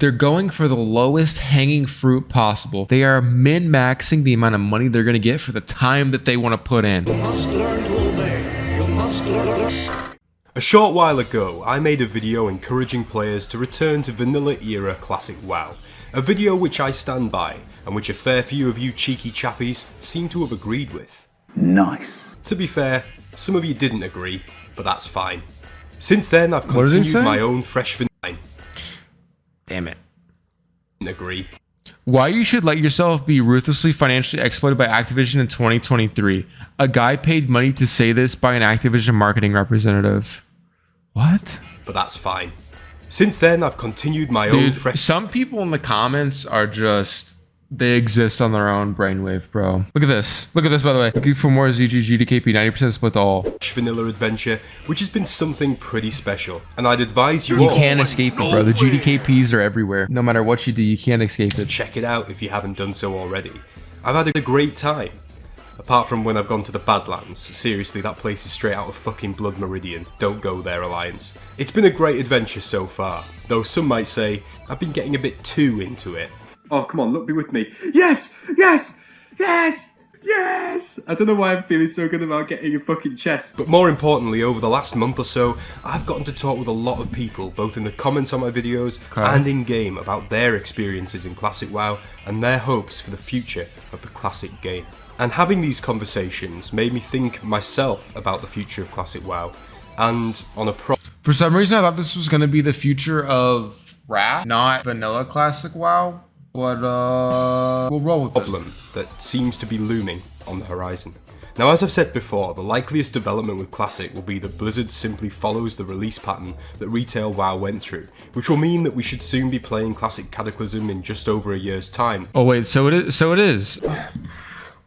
They're going for the lowest hanging fruit possible. They are min-maxing the amount of money they're going to get for the time that they want to put in. You must learn to obey. You must learn. A short while ago, I made a video encouraging players to return to vanilla-era classic WoW. A video which I stand by, and which a fair few of you cheeky chappies seem to have agreed with. Nice. To be fair, some of you didn't agree, but that's fine. Since then, I've continued my own fresh vanilla. Damn it. Agree. Why you should let yourself be ruthlessly financially exploited by Activision in 2023. A guy paid money to say this by an Activision marketing representative. What? But that's fine. Since then, I've continued my own fresh... Some people in the comments are just... They exist on their own brainwave, bro. Look at this. Look at this, by the way. Looking for more ZG, GDKP, 90% split all. Vanilla adventure, which has been something pretty special. And I'd advise you all... You can't escape it, bro. The GDKPs are everywhere. No matter what you do, you can't escape it. Check it out if you haven't done so already. I've had a great time. Apart from when I've gone to the Badlands. Seriously, that place is straight out of fucking Blood Meridian. Don't go there, Alliance. It's been a great adventure so far. Though some might say, I've been getting a bit too into it. Oh, come on, look, be with me. Yes! Yes! Yes! Yes! I don't know why I'm feeling so good about getting a fucking chest. But more importantly, over the last month or so, I've gotten to talk with a lot of people, both in the comments on my videos and in-game, about their experiences in Classic WoW and their hopes for the future of the classic game. And having these conversations made me think myself about the future of Classic WoW, and on a For some reason, I thought this was going to be the future of Wrath, not vanilla Classic WoW. But we'll roll with problem that seems to be looming on the horizon. Now, as I've said before, the likeliest development with Classic will be that Blizzard simply follows the release pattern that retail WoW went through, which will mean that we should soon be playing Classic Cataclysm in just over a year's time. Oh wait, so it is.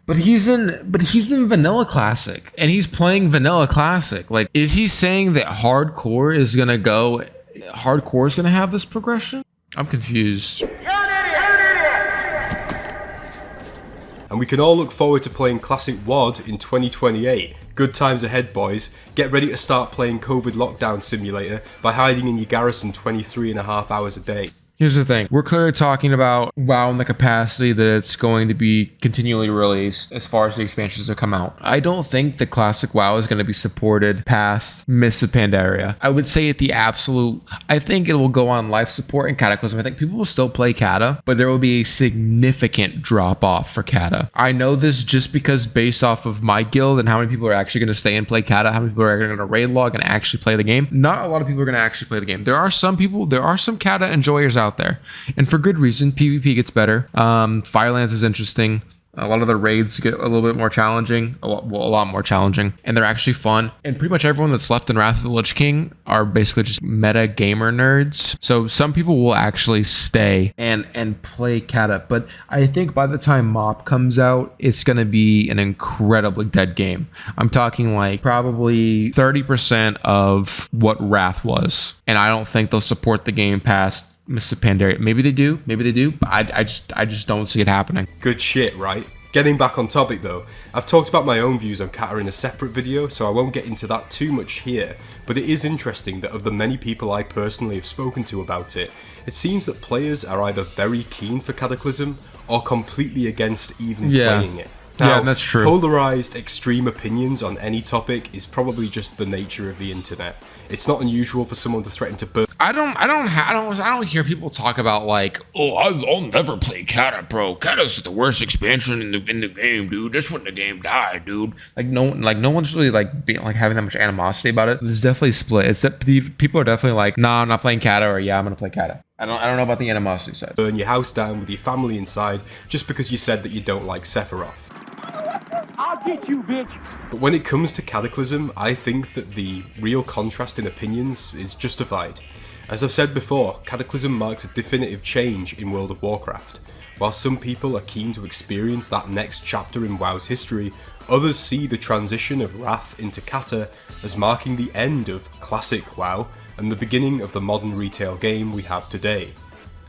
But he's in Vanilla Classic, and he's playing Vanilla Classic. Like, is he saying that Hardcore is gonna have this progression? I'm confused. And we can all look forward to playing Classic WoD in 2028. Good times ahead, boys. Get ready to start playing COVID Lockdown Simulator by hiding in your garrison 23.5 hours a day. Here's the thing. We're clearly talking about WoW in the capacity that it's going to be continually released as far as the expansions that come out. I don't think the classic WoW is going to be supported past Mists of Pandaria. I would say I think it will go on life support in Cataclysm. I think people will still play Cata, but there will be a significant drop off for Cata. I know this just because based off of my guild and how many people are actually going to stay and play Cata, how many people are going to raid log and actually play the game. Not a lot of people are going to actually play the game. There are some Cata enjoyers out there, and for good reason. PvP gets better. Firelands is interesting. A lot of the raids get a little bit more challenging, a lot more challenging, and they're actually fun. And pretty much everyone that's left in Wrath of the Lich King are basically just meta gamer nerds. So some people will actually stay and play Cata, but I think by the time MoP comes out, it's going to be an incredibly dead game. I'm talking like probably 30% of what Wrath was, and I don't think they'll support the game past Mr. Pandaria. Maybe they do, but I just don't see it happening. Good shit, right? Getting back on topic though, I've talked about my own views on Cata in a separate video, so I won't get into that too much here, but it is interesting that of the many people I personally have spoken to about it, it seems that players are either very keen for Cataclysm or completely against even playing it. Now, that's true. Polarized extreme opinions on any topic is probably just the nature of the internet. It's not unusual for someone to threaten to burn. I don't hear people talk about like, oh, I'll never play Cata, bro. Cata's the worst expansion in the game, dude. That's when the game died, dude. Like no one's really like being like having that much animosity about it. There's definitely split. It's that people are definitely like, nah, I'm not playing Cata, or yeah, I'm gonna play Cata. I don't know about the animosity side. Burn your house down with your family inside just because you said that you don't like Sephiroth. I'll get you, bitch. But when it comes to Cataclysm, I think that the real contrast in opinions is justified. As I've said before, Cataclysm marks a definitive change in World of Warcraft. While some people are keen to experience that next chapter in WoW's history, others see the transition of Wrath into Cata as marking the end of classic WoW and the beginning of the modern retail game we have today.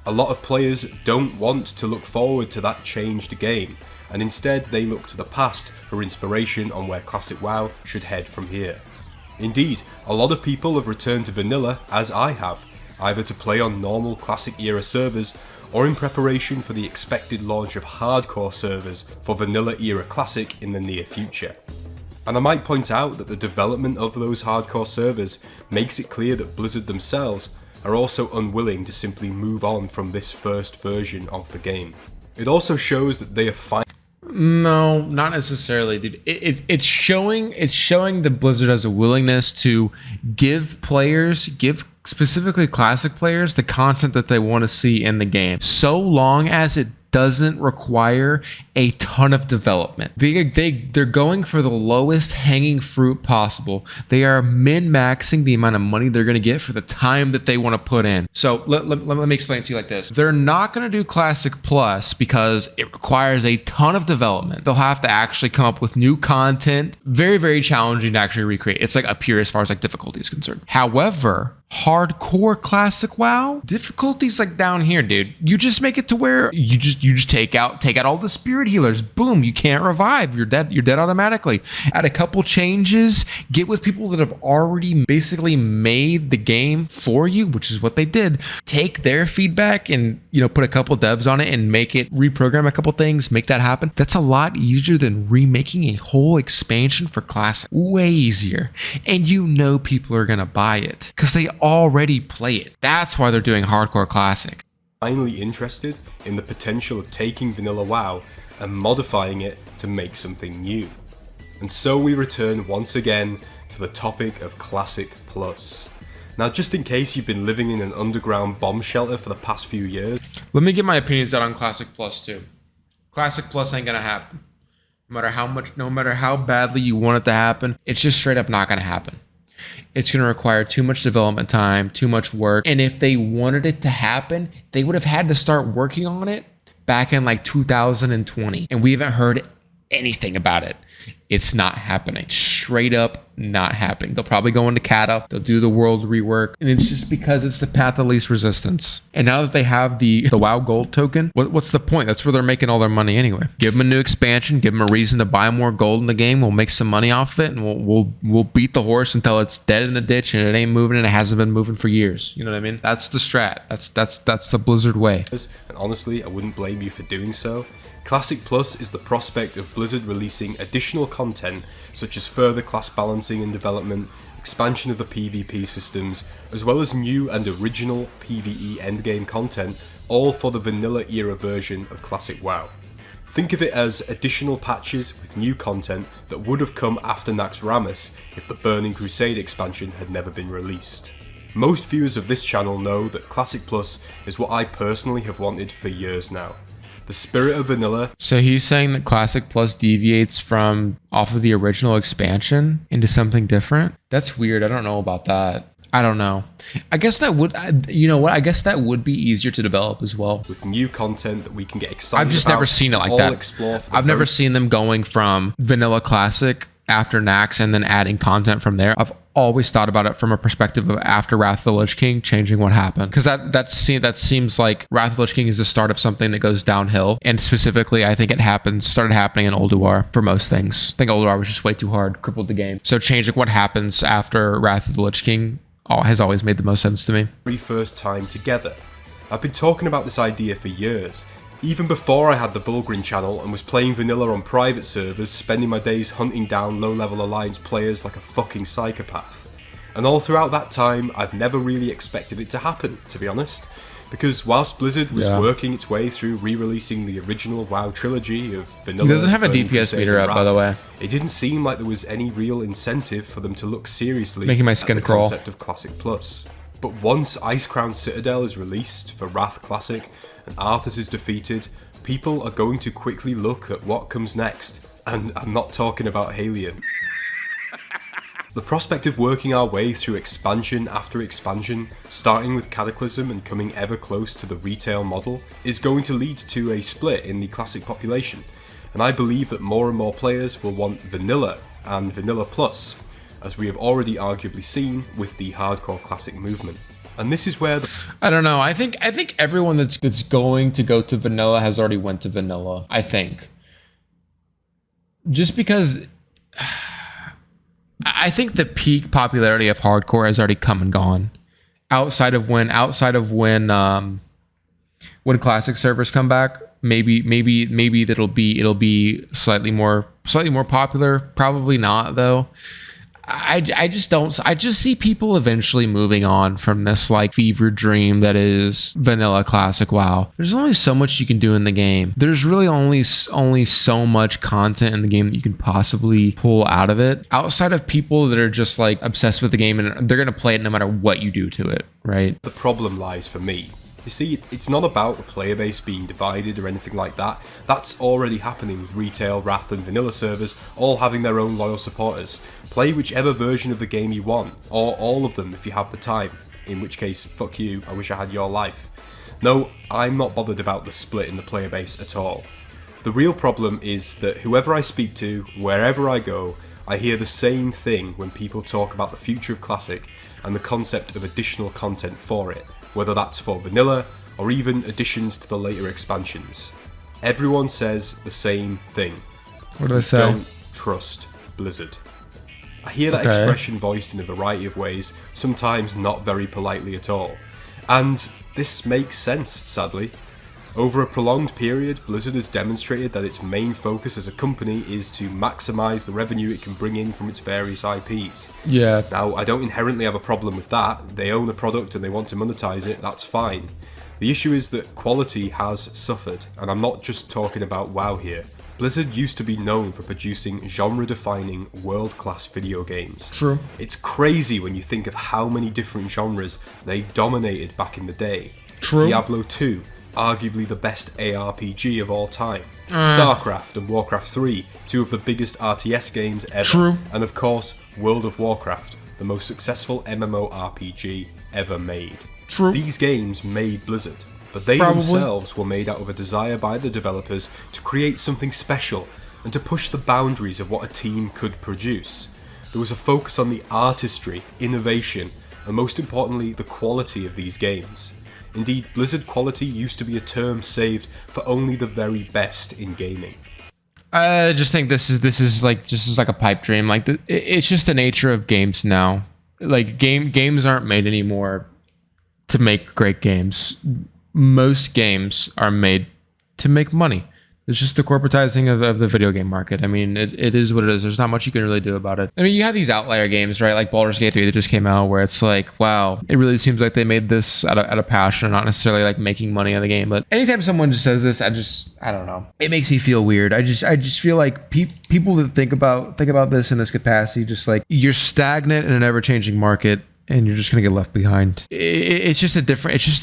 A lot of players don't want to look forward to that changed game, and instead they look to the past for inspiration on where classic WoW should head from here. Indeed, a lot of people have returned to vanilla, as I have, either to play on normal Classic era servers or in preparation for the expected launch of hardcore servers for Vanilla era Classic in the near future. And I might point out that the development of those hardcore servers makes it clear that Blizzard themselves are also unwilling to simply move on from this first version of the game. It also shows that they are fine. No, not necessarily, dude. It's showing the Blizzard has a willingness to give specifically classic players the content that they want to see in the game, so long as it doesn't require a ton of development. They're going for the lowest hanging fruit possible. They are min-maxing the amount of money they're going to get for the time that they want to put in. So let me explain it to you like this. They're not going to do Classic Plus because it requires a ton of development. They'll have to actually come up with new content. Very, very challenging to actually recreate. It's like up here as far as like difficulty is concerned. However, hardcore Classic WoW difficulties like down here, dude. You just make it to where you just take out all the spirit healers. Boom, you can't revive. You're dead automatically. Add a couple changes, get with people that have already basically made the game for you, which is what they did. Take their feedback and put a couple devs on it and make it reprogram a couple things, make that happen. That's a lot easier than remaking a whole expansion for Classic. Way easier. And people are gonna buy it because they already play it. That's why they're doing hardcore Classic. Finally interested in the potential of taking Vanilla WoW and modifying it to make something new. And so we return once again to the topic of Classic Plus. Now, just in case you've been living in an underground bomb shelter for the past few years, let me get my opinions out on Classic Plus too. Classic Plus ain't gonna happen. No matter how badly you want it to happen, it's just straight up not gonna happen. It's going to require too much development time, too much work. And if they wanted it to happen, they would have had to start working on it back in like 2020. And we haven't heard anything about it. It's not happening. Straight up not happening. They'll probably go into Kata. They'll do the world rework. And it's just because it's the path of least resistance. And now that they have the WoW Gold token, what's the point? That's where they're making all their money anyway. Give them a new expansion. Give them a reason to buy more gold in the game. We'll make some money off it. And we'll beat the horse until it's dead in a ditch and it ain't moving and it hasn't been moving for years. You know what I mean? That's the strat. That's the Blizzard way. And honestly, I wouldn't blame you for doing so. Classic Plus is the prospect of Blizzard releasing additional content such as further class balancing and development, expansion of the PvP systems, as well as new and original PvE endgame content, all for the vanilla era version of Classic WoW. Think of it as additional patches with new content that would have come after Naxxramas if the Burning Crusade expansion had never been released. Most viewers of this channel know that Classic Plus is what I personally have wanted for years now. The spirit of vanilla. So he's saying that Classic Plus deviates from off of the original expansion into something different? That's weird. I don't know about that. I don't know. I guess that would, I guess that would be easier to develop as well. With new content that we can get excited about. I've just never seen it like that. I've never seen them going from vanilla Classic after Nax and then adding content from there. I've always thought about it from a perspective of after Wrath of the Lich King changing what happened, because that seems like Wrath of the Lich King is the start of something that goes downhill, and specifically I think it started happening in Ulduar for most things. I think Ulduar was just way too hard, crippled the game. So changing what happens after Wrath of the Lich King has always made the most sense to me. Very first time together. I've been talking about this idea for years. Even before I had the Vulgrim channel and was playing vanilla on private servers, spending my days hunting down low-level Alliance players like a fucking psychopath. And all throughout that time, I've never really expected it to happen, to be honest. Because whilst Blizzard was working its way through re-releasing the original WoW trilogy of vanilla... He doesn't have a DPS meter up, by the way. It didn't seem like there was any real incentive for them to look seriously making my skin at the crawl. Concept of Classic Plus. But once Icecrown Citadel is released for Wrath Classic, and Arthas is defeated, people are going to quickly look at what comes next. And I'm not talking about Halion. The prospect of working our way through expansion after expansion, starting with Cataclysm and coming ever close to the retail model, is going to lead to a split in the Classic population. And I believe that more and more players will want Vanilla and Vanilla Plus, as we have already arguably seen with the Hardcore Classic movement. And this is where I don't know. I think everyone that's going to go to vanilla has already went to vanilla. I think. Just because I think the peak popularity of hardcore has already come and gone. When classic servers come back, maybe it'll be slightly more popular. Probably not though. I just don't. I just see people eventually moving on from this like fever dream that is vanilla classic WoW. There's only so much you can do in the game. There's really only so much content in the game that you can possibly pull out of it. Outside of people that are just like obsessed with the game and they're gonna play it no matter what you do to it, right? The problem lies for me. You see, it's not about the player base being divided or anything like that. That's already happening with retail, Wrath and vanilla servers, all having their own loyal supporters. Play whichever version of the game you want, or all of them if you have the time. In which case, fuck you, I wish I had your life. No, I'm not bothered about the split in the player base at all. The real problem is that whoever I speak to, wherever I go, I hear the same thing when people talk about the future of Classic and the concept of additional content for it, whether that's for vanilla or even additions to the later expansions. Everyone says the same thing. What do they say? Don't trust Blizzard. I hear that expression voiced in a variety of ways, sometimes not very politely at all. And this makes sense, sadly. Over a prolonged period, Blizzard has demonstrated that its main focus as a company is to maximise the revenue it can bring in from its various IPs. Yeah. Now, I don't inherently have a problem with that. They own a product and they want to monetize it, that's fine. The issue is that quality has suffered, and I'm not just talking about WoW here. Blizzard used to be known for producing genre-defining, world-class video games. True. It's crazy when you think of how many different genres they dominated back in the day. True. Diablo 2, arguably the best ARPG of all time. StarCraft and Warcraft 3, two of the biggest RTS games ever. True. And of course, World of Warcraft, the most successful MMORPG ever made. True. These games made Blizzard, but they themselves were made out of a desire by the developers to create something special and to push the boundaries of what a team could produce. There was a focus on the artistry, innovation, and most importantly, the quality of these games. Indeed, Blizzard quality used to be a term saved for only the very best in gaming. I just think this is like a pipe dream. Like it's just the nature of games now. Like games aren't made anymore to make great games. Most games are made to make money. It's just the corporatizing of the video game market. I mean, it is what it is. There's not much you can really do about it. I mean, you have these outlier games, right? Like Baldur's Gate 3 that just came out where it's like, wow, it really seems like they made this out of passion, not necessarily like making money on the game. But anytime someone just says this, I don't know. It makes me feel weird. I just feel like people that think about this in this capacity, just like you're stagnant in an ever-changing market and you're just going to get left behind. It's just a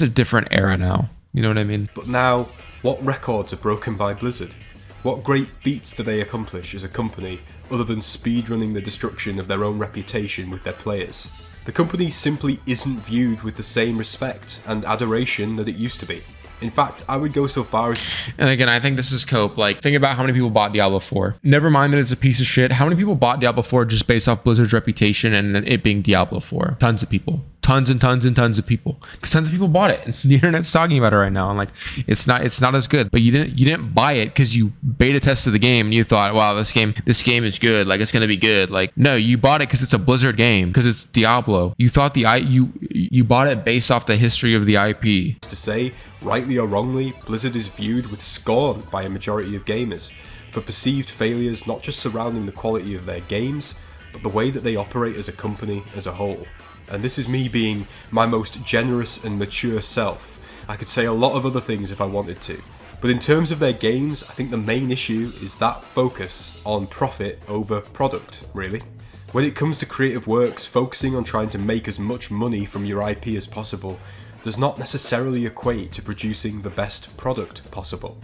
different era now. You know what I mean? But now, what records are broken by Blizzard? What great feats do they accomplish as a company other than speedrunning the destruction of their own reputation with their players? The company simply isn't viewed with the same respect and adoration that it used to be. In fact, I would go so far as... And again, I think this is cope. Like, think about how many people bought Diablo 4. Never mind that it's a piece of shit. How many people bought Diablo 4 just based off Blizzard's reputation and it being Diablo 4? Tons of people. Tons and tons and tons of people. Because tons of people bought it. And the internet's talking about it right now. And like, it's not as good. But you didn't buy it because you beta tested the game and you thought, wow, this game is good. Like, it's gonna be good. Like, no, you bought it because it's a Blizzard game. Because it's Diablo. You thought you bought it based off the history of the IP. To say, rightly or wrongly, Blizzard is viewed with scorn by a majority of gamers for perceived failures not just surrounding the quality of their games, but the way that they operate as a company as a whole. And this is me being my most generous and mature self. I could say a lot of other things if I wanted to. But in terms of their games, I think the main issue is that focus on profit over product, really. When it comes to creative works, focusing on trying to make as much money from your IP as possible does not necessarily equate to producing the best product possible.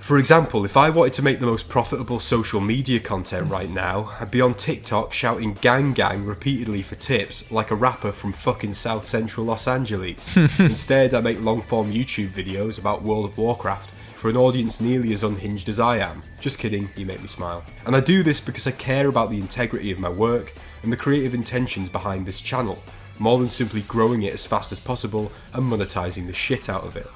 For example, if I wanted to make the most profitable social media content right now, I'd be on TikTok shouting gang gang repeatedly for tips like a rapper from fucking South Central Los Angeles. Instead, I make long form YouTube videos about World of Warcraft for an audience nearly as unhinged as I am. Just kidding, you make me smile. And I do this because I care about the integrity of my work and the creative intentions behind this channel, more than simply growing it as fast as possible and monetizing the shit out of it.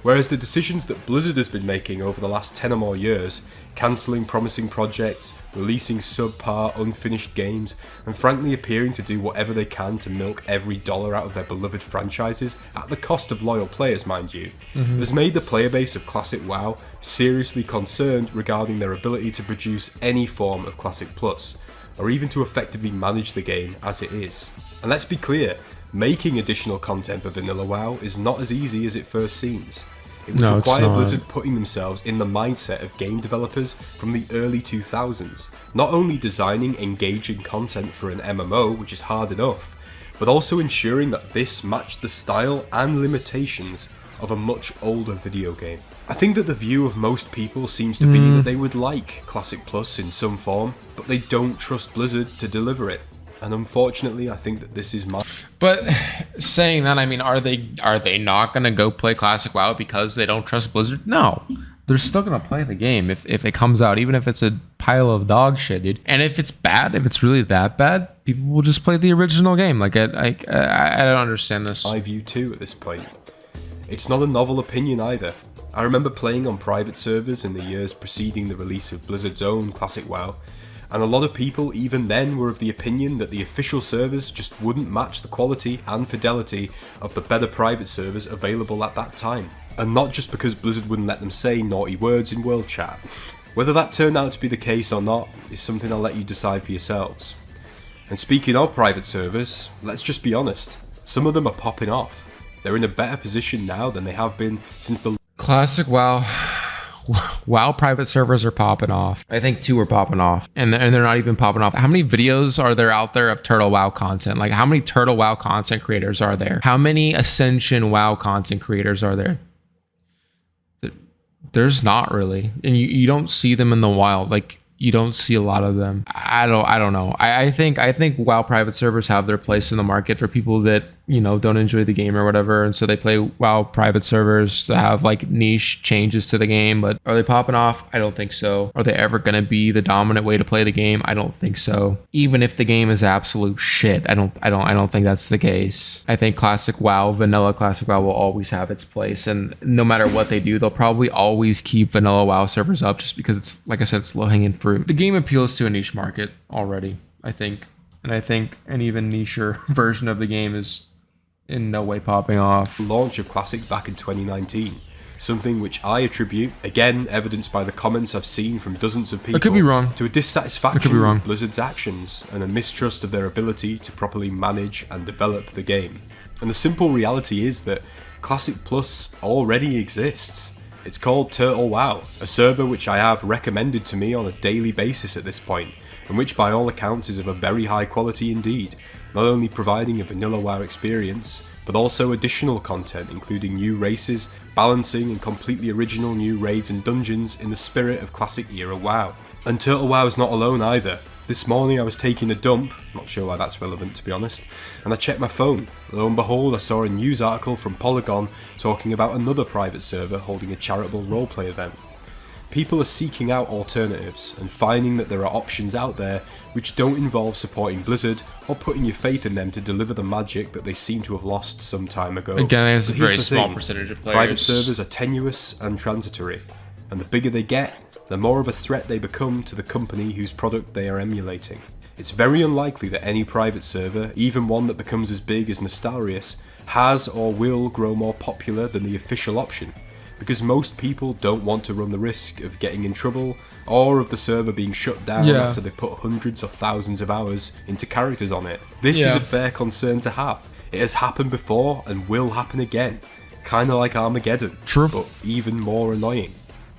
Whereas the decisions that Blizzard has been making over the last 10 or more years, cancelling promising projects, releasing subpar, unfinished games, and frankly appearing to do whatever they can to milk every dollar out of their beloved franchises, at the cost of loyal players, mind you, has made the player base of Classic WoW seriously concerned regarding their ability to produce any form of Classic Plus, or even to effectively manage the game as it is. And let's be clear, making additional content for Vanilla WoW is not as easy as it first seems. It would require Blizzard putting themselves in the mindset of game developers from the early 2000s, not only designing engaging content for an MMO, which is hard enough, but also ensuring that this matched the style and limitations of a much older video game. I think that the view of most people seems to be that they would like Classic Plus in some form, but they don't trust Blizzard to deliver it. And unfortunately, I think that this is my... But saying that, I mean, are they not going to go play Classic WoW because they don't trust Blizzard? No. They're still going to play the game if it comes out, even if it's a pile of dog shit, dude. And if it's bad, if it's really that bad, people will just play the original game. Like, I don't understand this. My view too at this point. It's not a novel opinion either. I remember playing on private servers in the years preceding the release of Blizzard's own Classic WoW, and a lot of people even then were of the opinion that the official servers just wouldn't match the quality and fidelity of the better private servers available at that time. And not just because Blizzard wouldn't let them say naughty words in world chat. Whether that turned out to be the case or not is something I'll let you decide for yourselves. And speaking of private servers, let's just be honest, some of them are popping off. They're in a better position now than they have been since the Classic WoW private servers are popping off. I think 2 are popping off, and they're not even popping off. How many videos are there out there of Turtle WoW content? Like, how many Turtle WoW content creators are there? How many Ascension WoW content creators are there? There's not really, and you don't see them in the wild. Like, you don't see a lot of them. I don't know. I think WoW private servers have their place in the market for people that, you know, don't enjoy the game or whatever, and so they play WoW private servers to have like niche changes to the game. But are they popping off? I don't think so. Are they ever going to be the dominant way to play the game? I don't think so. Even if the game is absolute shit, I don't think that's the case. I think Classic WoW, vanilla Classic WoW will always have its place, and no matter what they do, they'll probably always keep vanilla WoW servers up just because it's, like I said, it's low-hanging fruit. The game appeals to a niche market already, I think. And I think an even nicher version of the game is in no way popping off. Launch of Classic back in 2019. Something which I attribute, again evidenced by the comments I've seen from dozens of people, I could be wrong, to a dissatisfaction with Blizzard's actions and a mistrust of their ability to properly manage and develop the game. And the simple reality is that Classic Plus already exists. It's called Turtle WoW, a server which I have recommended to me on a daily basis at this point, and which by all accounts is of a very high quality indeed, not only providing a vanilla WoW experience, but also additional content including new races, balancing and completely original new raids and dungeons in the spirit of classic era WoW. And Turtle WoW is not alone either. This morning I was taking a dump, not sure why that's relevant to be honest, and I checked my phone. Lo and behold, I saw a news article from Polygon talking about another private server holding a charitable roleplay event. People are seeking out alternatives and finding that there are options out there which don't involve supporting Blizzard or putting your faith in them to deliver the magic that they seem to have lost some time ago. Again, it's a But here's very the small thing, percentage of players. private servers are tenuous and transitory, and the bigger they get, the more of a threat they become to the company whose product they are emulating. It's very unlikely that any private server, even one that becomes as big as Nostarius, has or will grow more popular than the official option, because most people don't want to run the risk of getting in trouble or of the server being shut down after they put hundreds or thousands of hours into characters on it. This is a fair concern to have. It has happened before and will happen again. Kinda like Armageddon, but even more annoying.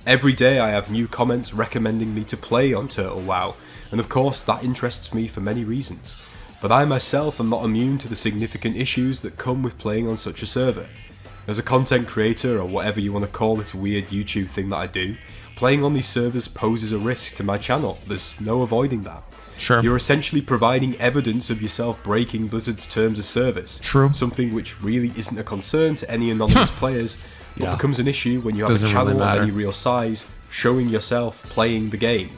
Every day I have new comments recommending me to play on Turtle WoW, and of course that interests me for many reasons. But I myself am not immune to the significant issues that come with playing on such a server. As a content creator, or whatever you want to call this weird YouTube thing that I do, playing on these servers poses a risk to my channel. There's no avoiding that. Sure. You're essentially providing evidence of yourself breaking Blizzard's terms of service. True. Something which really isn't a concern to any anonymous players, but becomes an issue when you have a channel of any real size showing yourself playing the game.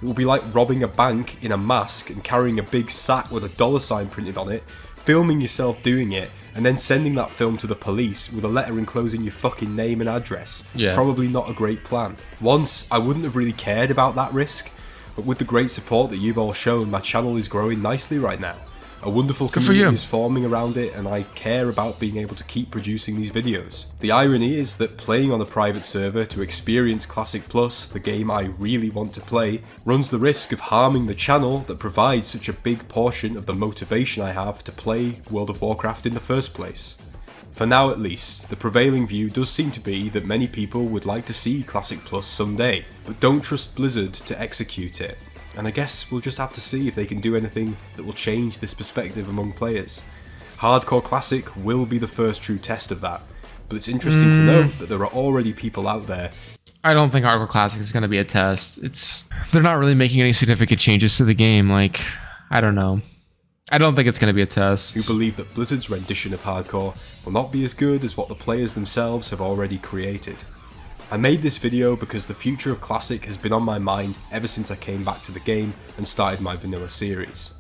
It will be like robbing a bank in a mask and carrying a big sack with a $sign printed on it, filming yourself doing it, and then sending that film to the police with a letter enclosing your fucking name and address. Yeah. Probably not a great plan. Once, I wouldn't have really cared about that risk, but with the great support that you've all shown, my channel is growing nicely right now. A wonderful community is forming around it, and I care about being able to keep producing these videos. The irony is that playing on a private server to experience Classic Plus, the game I really want to play, runs the risk of harming the channel that provides such a big portion of the motivation I have to play World of Warcraft in the first place. For now at least, the prevailing view does seem to be that many people would like to see Classic Plus someday, but don't trust Blizzard to execute it. And I guess we'll just have to see if they can do anything that will change this perspective among players. Hardcore Classic will be the first true test of that, but it's interesting to note that there are already people out there. I don't think Hardcore Classic is going to be a test. They're not really making any significant changes to the game. Like, I don't know. I don't think it's going to be a test. Who believe that Blizzard's rendition of Hardcore will not be as good as what the players themselves have already created. I made this video because the future of Classic has been on my mind ever since I came back to the game and started my vanilla series.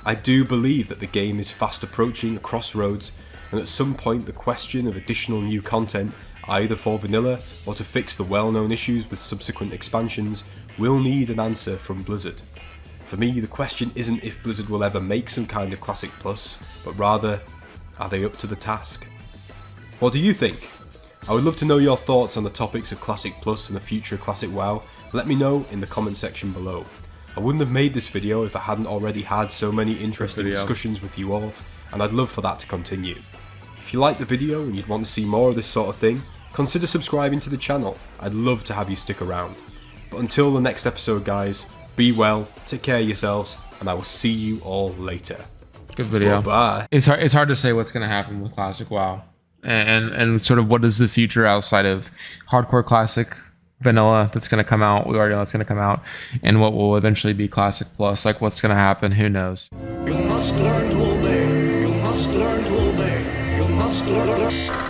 I do believe that the game is fast approaching a crossroads, and at some point the question of additional new content, either for vanilla or to fix the well-known issues with subsequent expansions, will need an answer from Blizzard. For me, the question isn't if Blizzard will ever make some kind of Classic Plus, but rather, are they up to the task? What do you think? I would love to know your thoughts on the topics of Classic Plus and the future of Classic WoW. Let me know in the comment section below. I wouldn't have made this video if I hadn't already had so many interesting discussions with you all, and I'd love for that to continue. If you liked the video and you'd want to see more of this sort of thing, consider subscribing to the channel. I'd love to have you stick around. But until the next episode guys, be well, take care of yourselves, and I will see you all later. Good video. Bye. It's hard to say what's going to happen with Classic WoW. And sort of what is the future outside of Hardcore Classic Vanilla that's going to come out. We already know it's going to come out. And what will eventually be Classic Plus. Like what's going to happen. Who knows? You must learn to obey. You must learn to obey. You must learn.